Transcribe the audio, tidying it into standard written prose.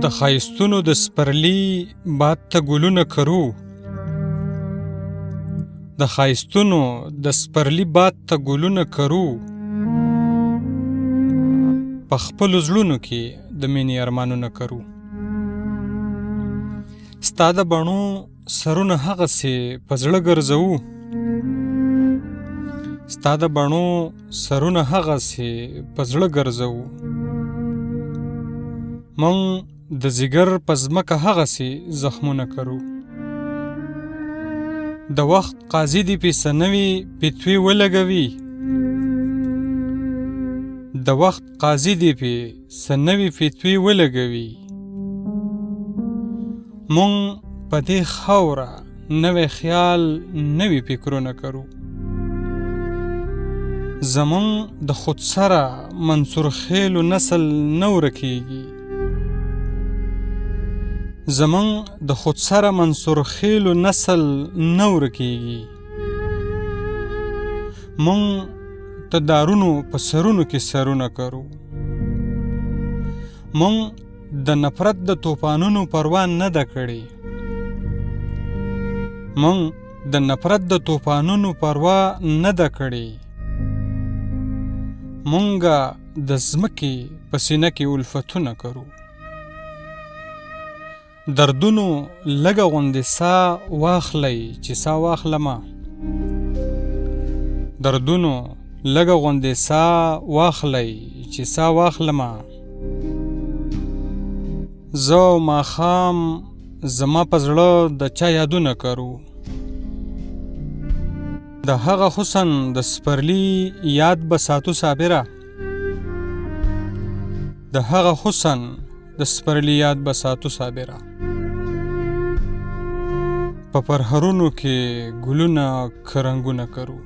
د ښایستونو د سپرلي باد ته ګلونه کرو، د ښایستونو د سپرلي باد ته ګلونه کرو، په خپلو زړونو کې د مینې ارمانونه کرو. ستا د بڼو سرونه هغسې په زړه ګرځوو، ستا د بڼو سرونه هغسې په زړه ګرځوو. مونږ د ځیګر په ځمکه هغسې زخمونه کرو. د وخت قاضي دې پې څه نوي فتوې ولګوي، د وخت قاضي دې پې څه نوي فتوې ولګوي. مونږ په دې خاوره نوی خیال نوي فکرونه کرو. زمونږ د خودسره منصور خیلو نسل نه ورکېږي، زمونږ د خودسره منصور خیلو نسل نه ورکېږي. مونږ د دارونو په سرونو کې سرونه کرو. مونږ د نفرت د طوفانونو پروا نه ده کړې، مونږ د نفرت د طوفانونو پروا نه ده کړې. مونږه د ځمکې په سینه کې الفتونه کرو. دردونو لږه غوندې ساه واخلئ چې ساه واخلمه، دردونو لږه غوندې ساه واخلئ چې ساه واخلمه. زه او ماښام زما په زړه د چا یادونه کرو. د هغه حسن د سپرلي یاد به ساتو صابره، د هغه حسن د سپرلي یاد به ساتو صابره. په پرهرونو کې ګلونه که رنګونه کرو.